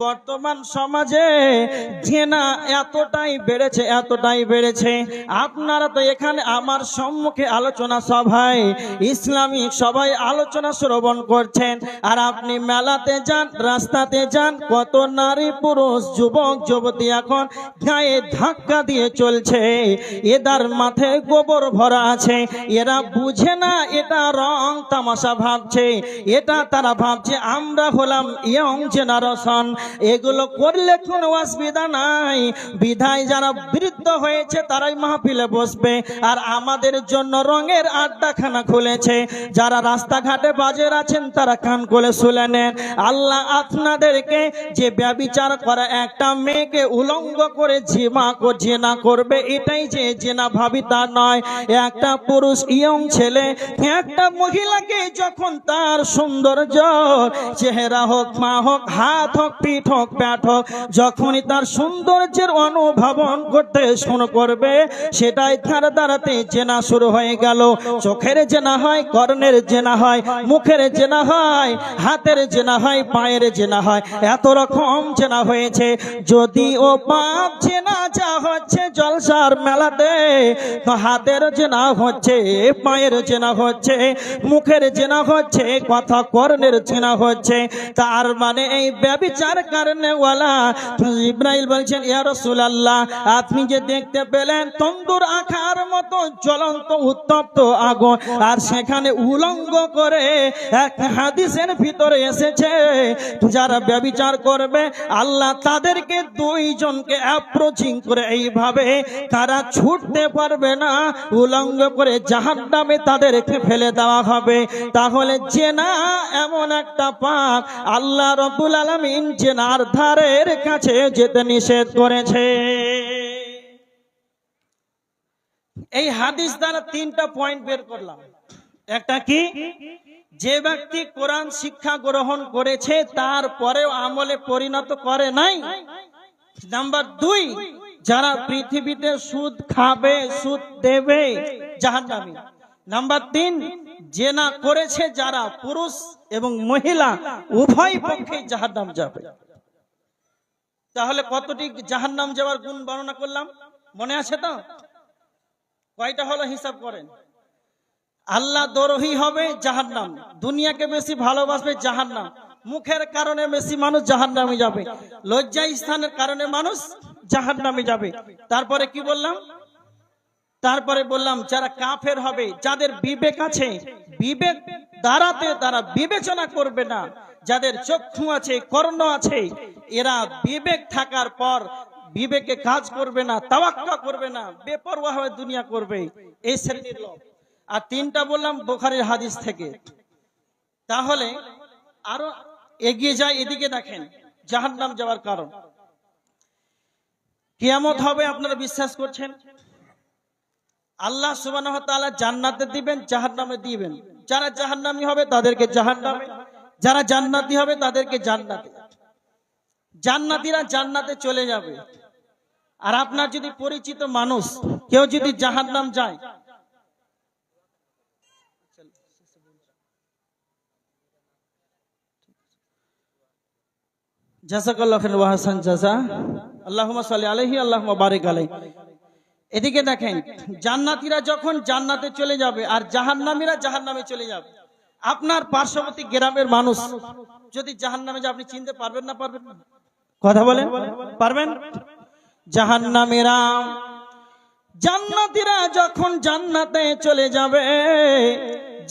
বর্তমান সমাজে জেনা এতটাই বেড়েছে। আপনারা তো এখানে আমার সম্মুখে আলোচনা সভায় ইসলামিক সবাই আলোচনা শ্রবণ করছেন, আর আপনি মেলাতে যান, রাস্তাতে যান, কত নারী পুরুষ যুবক যুবতী এখন গায়ে ধাক্কা দিয়ে চলছে। এদের মাথায় গোবর ভরা আছে, এরা বুঝে না এটা রং তামাশা ভাবছে, এটা তারা ভাবছে আমরা হলাম ইয়ং জেনারেশন, এগুলো করলে কোনো অসুবিধা নাই। বিধায় যারা বৃদ্ধ হয়েছে তারাই মাহফিলে বসবে, আর আমাদের জন্য রঙের আড্ডাখানা খুলেছে। যারা রাস্তাঘাটে বাজার আছেন তারা কান খুলে শুনে নেন। আল্লাহ আপনাদেরকে যে ব্যভিচার করা একটা মেয়েকে উলঙ্গ করে জেনা করবে, এটাই যে জেনা ভাবি তা নয়। একটা পুরুষ ইয়ং ছেলে একটা মহিলাকে যখন তার সৌন্দর্য চেহারা হোক, মা হোক, হাত হোক, পিঠ হোক, প্যাট হোক, যখনই তার সৌন্দর্যের অনুভবন করতে শুরু করবে, সেটাই তার দ্বারাতে জেনা শুরু হয়ে গেল। চোখের জেনা হয়, কর্ণের জেনা হয়, মুখের জেনা হয়, হাতের জেনা হয়, পায়ের জেনা হয়, এত রকম জেনা হয়েছে। যদি ও পাপ জেনা যা হচ্ছে জলসার মেলাতে, তো হাতের জেনা হচ্ছে, পায়ের জেনা হচ্ছে, মুখের জেনা হচ্ছে, কথা কর্ণের জেনা হচ্ছে। তার মানে এই ব্যভিচার কারণে ওয়ালা ইব্রাহিম বলছেন, ইয়া রাসূলুল্লাহ, আপনি যে দেখতে পেলেন তন্দুর আখার মতো জ্বলন্ত উত্তপ্ত আগুন, আর সেখানে উলঙ্গ করে এক হাদিসের ভিতরে এসেছে যারা ব্যভিচার করবে আল্লাহ তাদেরকে দুইজনকে অ্যাপ্রোচিং করে এইভাবে তারা ছুটতে পারবে না, উলঙ্গ করে জাহান্নামে তাদেরকে ফেলে দেওয়া হবে। তাহলে জেনা এমন একটা পাপ, আল্লাহ রাব্বুল আলামিন জেনার ধারের কাছে যেতে নিষেধ করেছে। এই হাদিস দ্বারা তিনটা পয়েন্ট বের করলাম। একটা কি, যে ব্যক্তি কোরআন শিক্ষা গ্রহণ করেছে তারপরেও আমলে পরিণত করে নাই। নাম্বার দুই, যারা পৃথিবীতে সুদ খাবে, সুদ দেবে, জাহান্নামী। নাম্বার তিন, জেনা করেছে যারা পুরুষ এবং মহিলা উভয় পক্ষে জাহান্নাম যাবে। তাহলে কতটি জাহান্নাম যাওয়ার গুণ বর্ণনা করলাম, মনে আছে তো? কয়টা হলো হিসাব করেন। আল্লাহ দ্রোহী হবে জাহান্নাম, দুনিয়াকে বেশি ভালোবাসবে জাহান্নাম, মুখের কারণে বেশি মানুষ জাহান্নামে যাবে, লজ্জা স্থানের কারণে মানুষ জাহান্নামে যাবে। তারপরে কি বললাম? তারপরে বললাম যারা কাফের হবে, যাদের বিবেক আছে, বিবেক দ্বারাতে তারা বিবেচনা করবে না, যাদের চক্ষু আছে, কর্ণ আছে, এরা বিবেক থাকার পর বিবেকে কাজ করবে না, তাওয়াক্কুল করবে না, বেপরোয়া হয়ে দুনিয়া করবে, এই শ্রেণীর লোক। আর তিনটা বললাম বুখারীর হাদিস থেকে। তাহলে আরো এগিয়ে যায়, এদিকে দেখেন জাহান্নাম যাওয়ার কারণ। কিয়ামত হবে, আপনারা বিশ্বাস করছেন? আল্লাহ সুবহানাহু ওয়া তাআলা জান্নাতে দিবেন, জাহান্নামে দিবেন। যারা জাহান্নামী হবে তাদেরকে জাহান্নামে, যারা জান্নাতি হবে তাদেরকে জান্নাতে। জান্নাতীরা জান্নাতে চলে যাবে। আর আপনার যদি পরিচিত মানুষ কেউ যদি জাহান্নাম যায়, জাযাকাল্লাহু খাইরান ওয়া হাসান জাযা, আল্লাহুম্মা সাল্লি আলাইহি আল্লাহুম্মা বারিক আলাইহি। এদিকে দেখেন, জান্নাতীরা যখন জান্নাতে চলে যাবে আর জাহান্নামীরা জাহান্নামে চলে যাবে। আপনার পার্শ্ববর্তী গ্রামের মানুষ যদি জাহান্নামে যায়, আপনি চিনতে পারবেন না? পারবেন না? কথা বলেন, পারবেন? জাহান্নামীরা, জান্নাতীরা যখন জান্নাতে চলে যাবে,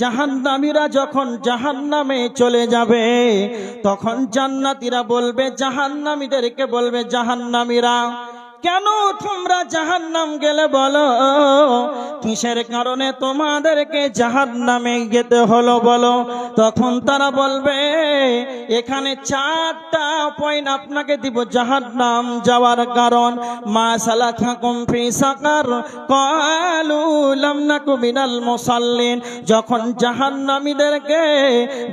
জাহান্নামীরা যখন জাহান্নামে চলে যাবে, তখন জান্নাতীরা বলবে জাহান্নামীদেরকে, বলবে জাহান্নামীরা, কেন তোমরা জাহান্নাম গেলে বলো? কিসের কারণে তোমাদেরকে জাহান্নামে যেতে হলো বলো? তখন তারা বলবে, এখানে চারটা পয়েন্ট আপনাকে দিব জাহান্নাম যাওয়ার কারণ। মা সালাকাকুম ফি সাকার, ক্বালু লাম নাকু মিনাল মুসাল্লিন। যখন জাহান্নামীদেরকে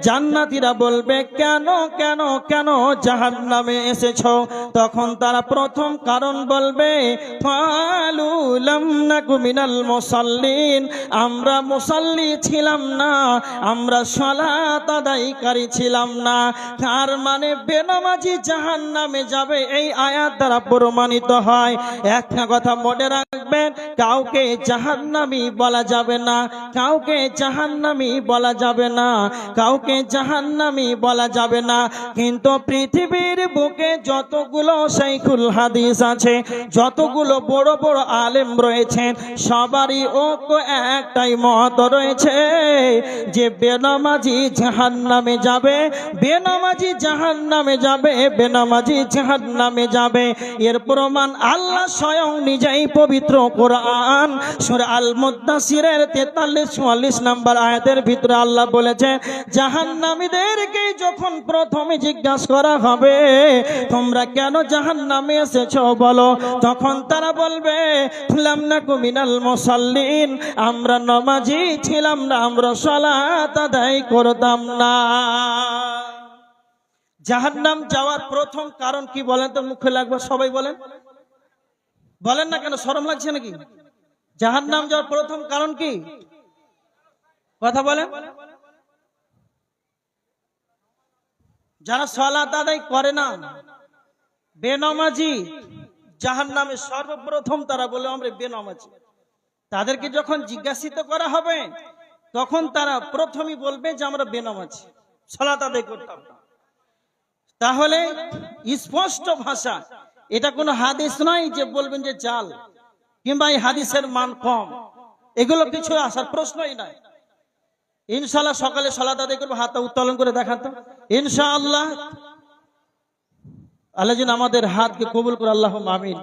জান্নাতীরা বলবে কেন কেন কেন জাহান্নামে এসেছো, তখন তারা প্রথম কারণ বলবে ক্বালু লাম নাকু মিনাল মুসাল্লিন, আমরা মুসাল্লি ছিলাম না, আমরা সালাত আদায়কারী ছিলাম না। তার মানে বেনামাজি জাহান্নামে যাবে, এই আয়াত দ্বারা প্রমাণিত হয়। একটা কথা মনে রাখবেন, কাউকে জাহান্নামী বলা যাবে না, কাউকে জাহান্নামী বলা যাবে না, কাউকে জাহান্নামী বলা যাবে না। কিন্তু পৃথিবীর বুকে যতগুলো শাইখুল হাদিস আছে, যতগুলো বড় বড় আলেম রয়েছেন, সবারই ঐক্য একটাই মত রয়েছে যে বেনামাজি জাহান্নামে যাবে, বেনামাজি জাহান্নামে যাবে, বেনামাজি জাহান্নামে যাবে। এর প্রমাণ আল্লাহ স্বয়ং নিজেই পবিত্র কোরআন সূরা আল মুদ্দাসিরের 43-44 নম্বর আয়াতের ভিতরে আল্লাহ বলেছে, জাহান্নামীদেরকে যখন প্রথমে জিজ্ঞাসা করা হবে তোমরা কেন জাহান্নামে এসেছো বলো, তখন তারা বলবে লাম নাকু মিনাল মুসাল্লিন, আমরা নামাজি ছিলাম না, আমরা সালাত আদায় করতাম না। জাহান্নাম যাওয়ার প্রথম কারণ কি বলেন তো? মুখে লাগবে, সবাই বলেন, বলেন না কেন, শরম লাগছে নাকি? জাহান্নাম যাওয়ার প্রথম কারণ কি? কথা বলেন। যারা সালাত আদায় করে না, বেনামাজি, জাহান্নামে সর্বপ্রথম তারা বলে আমরা বেনামাজি। তাদেরকে যখন জিজ্ঞাসিত করা হবে তখন তারা প্রথমেই বলবে যে আমরা বেনামাজি, সালাত আদায় করতাম না। তাহলে স্পষ্ট ভাষা, এটা কোনো হাদিস নয় যে বলবেন যে জাল কিংবা এই হাদিসের মান কম, এগুলো কিছু আসার প্রশ্নই নাই। ইনশাআল্লাহ সকালে সালাত আদায় করবো, হাতটা উত্তোলন করে দেখাতো ইনশাআল্লাহ। আল্লাহ যেন আমাদের হাতকে কবুল করে, আল্লাহুম্মা আমিন।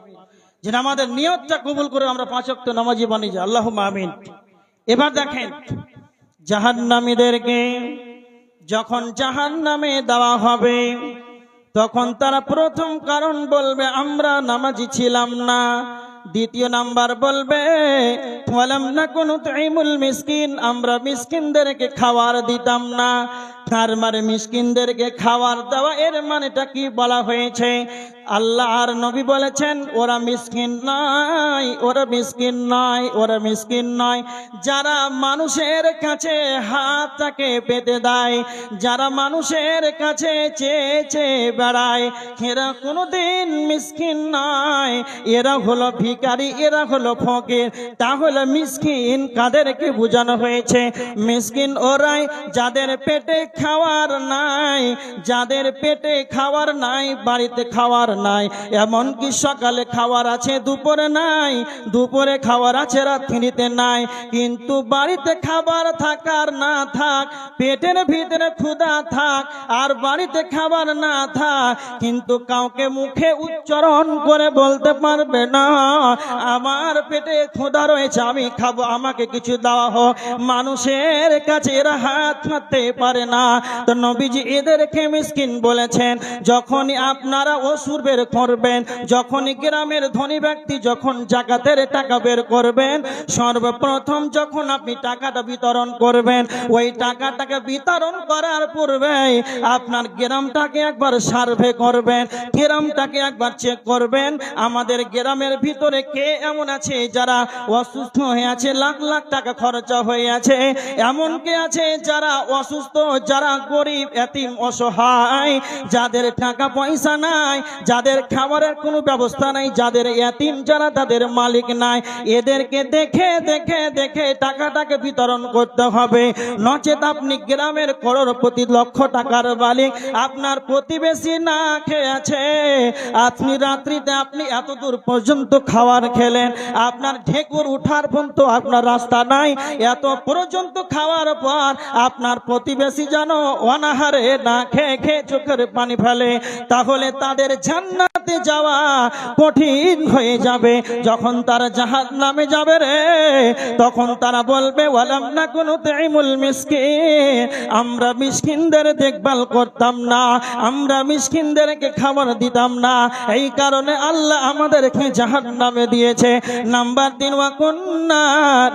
যেন আমাদের নিয়তটা কবুল করে আমরা 5 ওয়াক্ত নামাজি বানিয়ে যাই, আল্লাহুম্মা আমিন। এবার দেখেন, জাহান্নামীদেরকে যখন জাহান্নামে দেওয়া হবে তখন তারা প্রথম কারণ বলবে আমরা নামাজি ছিলাম না। দ্বিতীয় নাম্বার বলবে ওয়ালাম নাকুন তুইমুল মিসকিন, আমরা মিসকিনদেরকে খাবার দিতাম না। তার মানে মিসকিনদেরকে খাবার দেওয়া, এর মানেটা কি বলা হয়েছে? আল্লাহ আর নবী বলেছেন ওরা মিসকিন নয়, ওরা মিসকিন নয়, ওরা মিসকিন নয়। যারা মানুষের কাছে হাতটাকে পেতে দেয়, যারা মানুষের কাছে চেয়ে চেয়ে বেড়ায়, এরা কোনোদিন মিসকিন নয়, এরা হলো ভিখারি, এরা হলো ফকির। তাহলে মিসকিন কাদেরকে বোঝানো হয়েছে? মিসকিন ওরাই যাদের পেটে খাওয়ার নাই, যাদের পেটে খাওয়ার নাই, বাড়িতে খাওয়ার নাই, এমনকি সকালে খাওয়ার আছে দুপুরে নাই, দুপুরে খাওয়ার আছে রাত্রিতে নাই, কিন্তু বাড়িতে খাবার থাকার না থাক, পেটের ভিতরে ক্ষুধা থাক আর বাড়িতে খাবার না থাক, কিন্তু কাউকে মুখে উচ্চারণ করে বলতে পারবে না আমার পেটে ক্ষুধা রয়েছে, আমি খাবো, আমাকে কিছু দেওয়া হোক। মানুষের কাছে এরা হাত পাততে পারে না। তো নবীজি এদেরকে মিসকিন বলেছেন। যখনই আপনারা ওসুর বের করবেন, যখনই গ্রামের ধনী ব্যক্তি যখন জাকাতের টাকা বের করবেন, সর্বপ্রথম যখন আপনি টাকাটা বিতরণ করবেন, ওই টাকাটাকে বিতরণ করার পূর্বে আপনার গ্রামটাকে একবার সার্ভে করবেন, গ্রামটাকে একবার চেক করবেন আমাদের গ্রামের ভিতরে কে এমন আছে যারা অসুস্থ হয়ে আছে, লাখ লাখ টাকা খরচা হয়ে আছে, এমন কে আছে যারা অসুস্থ, যারা গরিব, এতিম, অসহায়, যাদের টাকা পয়সা নাই, যাদের খাবারের কোনো ব্যবস্থা নাই, যাদের এতিম যারা তাদের মালিক নাই, এদেরকে দেখে দেখে দেখে টাকাটাকে বিতরণ করতে হবে। নচেত আপনি গ্রামের করোড়পতি, লক্ষ টাকার মালিক, আপনার প্রতিবেশী না খেয়ে আছে, আপনি রাত্রিতে আপনি এত দূর পর্যন্ত খাবার খেলেন, আপনার ঢেকুর উঠার পর্যন্ত আপনার রাস্তা নাই, এত পর্যন্ত খাওয়ার পর আপনার প্রতিবেশী যেন অনাহারে না খেয়ে খেয়ে চোখের পানি ফেলে, তাহলে তাদের জান্নাতে যাওয়া কঠিন হয়ে যাবে। যখন তারা জাহান্নামে যাবে রে, তখন তারা বলবে ওয়ালাম নাকুনু তুইমুল মিসকিন, আমরা মিসকিনদের দেখভাল করতাম না, আমরা মিসকিনদেরকে খাবার দিতাম না, এই কারণে আল্লাহ আমাদেরকে জাহান্নামে দিয়েছে। নাম্বার 3 ওয়া কুন্না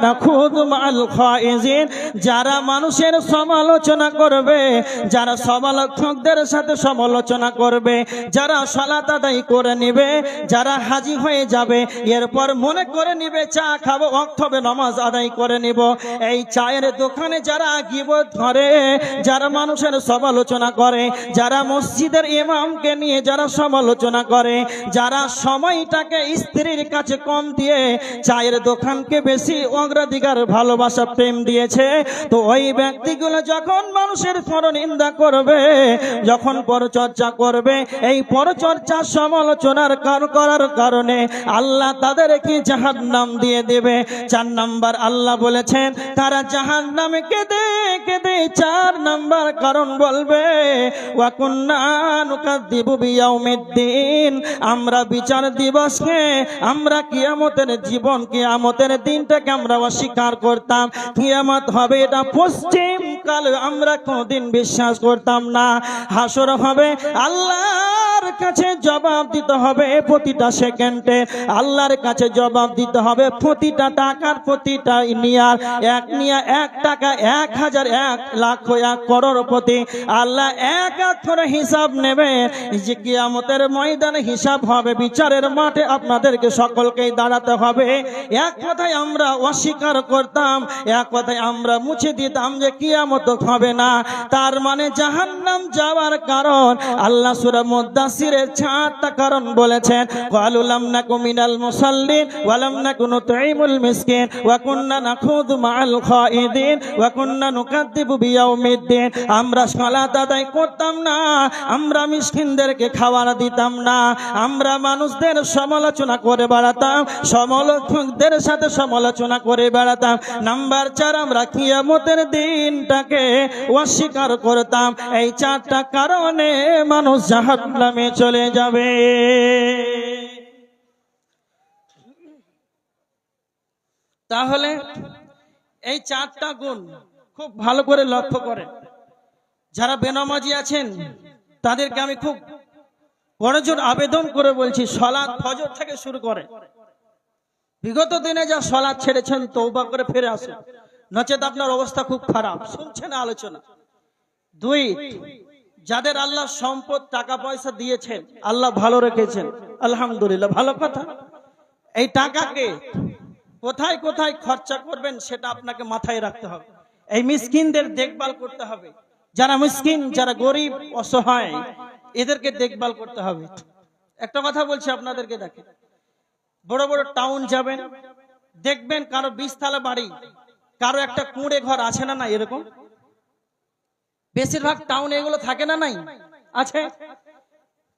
নাখুযু মাআল খাইজিন, যারা মানুষের সমালোচনা করবে করবে, যারা সমালোচকদের সাথে সমালোচনা করবে, যারা সালাত আদায় করে নিবে, যারা হাজী হয়ে যাবে, এরপর মনে করে নিবে চা খাবো, ওয়াক্ত হবে নামাজ আদায় করে নিব। এই চায়ের দোকানে যারা গীবত ধরে, যারা মানুষের সমালোচনা করে, যারা মসজিদের ইমামকে নিয়ে যারা সমালোচনা করে, যারা সময়টাকে স্ত্রীর কাছে কম দিয়ে চায়ের দোকানকে বেশি অগ্রাধিকার ভালোবাসা প্রেম দিয়েছে, তো ওই ব্যক্তিগুলো যখন মানুষের পরনিন্দা করবে, যখন পরচর্চা করবে, এই পরচর্চা সমালোচনার করার কারণে আল্লাহ তাদেরকে জাহান্নাম দিয়ে দেবে। 4 নাম্বার আল্লাহ বলেছেন তারা জাহান্নামে কেঁদে কেঁদে 4 নাম্বার কারণ বলবে, ওয়া কুন্না নুকাযযিবু বিয়াউমিদ্দিন, আমরা বিচার দিবসকে, আমরা কিয়ামতের জীবন, কিয়ামতের দিনটাকে আমরা অস্বীকার করতাম। কিয়ামত হবে এটা পশ্চিম কাল আমরা কোনদিন বিশ্বাস করতাম না। হাসর হবে, আল্লাহর কাছে জবাব দিতে হবে প্রতিটা সেকেন্ডে, আল্লাহর কাছে জবাব দিতে হবে প্রতিটা টাকার, প্রতিটা নিয়ার, এক নিয়া 1 টাকা 1000 1 লাখ 1 করোড় প্রতি আল্লাহ এক এক করে হিসাব নেবে। যে কিয়ামতের ময়দানে হিসাব হবে, বিচারের মাঠে আপনাদেরকে সকলকেই দাঁড়াতে হবে। এক কথায় আমরা অস্বীকার করতাম, এক কথায় আমরা মুছে দিতাম যে কিয়ামত হবে না। তার মানে জাহান্নাম যাওয়ার কারণ আল্লাহ সূরা মুদ্দাসিরের 4টা কারণ বলেছেন। ক্বালু লাম নাকু মিনাল মুসাল্লিন ওয়া লাম নাকু নুতঈমুল মিসকিন ওয়া কুন্না নাখুযু মাআল খায়িদিন ওয়া কুন্না নুকাযযিবু বিয়াউমিদ্দিন, আমরা সালাত আদায় করতাম না, আমরা মিসকিনদেরকে খাবার দিতাম না, আমরা মানুষদের সমালোচনা করে বেড়াতাম, সমালোচকদের সাথে সমালোচনা করে বেড়াতাম। নাম্বার 4, আমরা কিয়ামতের দিনটাকে অস্বীকার করতাম। এই 4টা কারণে মানুষ জাহান্নামে চলে যাবে। তাহলে এই 4টা গুণ খুব ভালো করে লক্ষ্য করেন। যারা বেনামাজি আছেন তাদেরকে আমি খুব বড়জোর আবেদন করে বলছি, সালাত ফজর থেকে শুরু করে বিগত দিনে যা সালাত ছেড়েছেন তওবা করে ফিরে আসুন, নচেত আপনার অবস্থা খুব খারাপ। শুনছেন আলোচনা। 2, যাদের আল্লাহ সম্পদ টাকা পয়সা দিয়েছেন, আল্লাহ ভালো রেখেছেন, আলহামদুলিল্লাহ, ভালো কথা। এই টাকাকে কোথায় কোথায় খরচা করবেন সেটা আপনাকে মাথায় রাখতে হবে। এই মিসকিনদের দেখভাল করতে হবে, যারা মিসকিন, যারা গরিব অসহায়, এদেরকে দেখভাল করতে হবে। একটা কথা বলছি আপনাদেরকে, দেখেন বড় বড় টাউন যাবেন, দেখবেন কারো 20 তলা বাড়ি, কারো একটা কুঁড়ে ঘর আছে না, না এরকম বেশিরভাগ টাউনে এগুলো থাকে না, নাই আছে।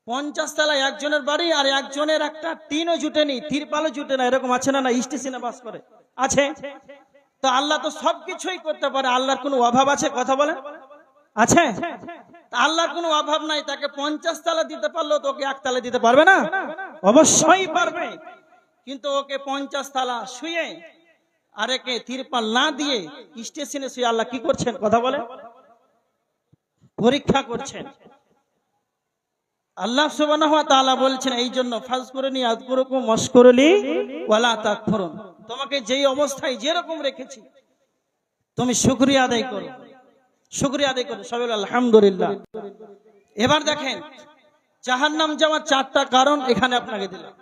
50 তলা একজনের বাড়ি, আর একজনের একটা টিনও জুটেনি, তিরপালও জুটে না, এরকম আছে না, না স্টেশনে বাস করে আছে। তো আল্লাহ তো সবকিছুই করতে পারে, আল্লাহর কোনো অভাব আছে? কথা বলেন, আছে? আল্লাহর কোনো অভাব নাই। তাকে 50 তলা দিতে পারলো তো ওকে 1 তলা দিতে পারবে না? অবশ্যই পারবে। কিন্তু ওকে 50 তলা শুয়ে আর একে তিরপাল না দিয়ে স্টেশনে শুয়ে আল্লাহ কি করছেন? কথা বলে, পরীক্ষা করছেন। আল্লাহ সুবহানাহু ওয়া তাআলা বলছেন, এই জন্য ফাজকুরুনি আযকুরুকুম ওয়াশকুরুলি ওয়ালা তাকফুরুন, তোমাকে যেই অবস্থায় যেরকম রেখেছি তুমি শুকরিয়া আদায় করো, শুকরিয়া আদায় করো। সবাই আলহামদুলিল্লাহ। এবার দেখেন জাহান্নাম যাওয়ার 4টা কারণ এখানে আপনাকে দিলাম।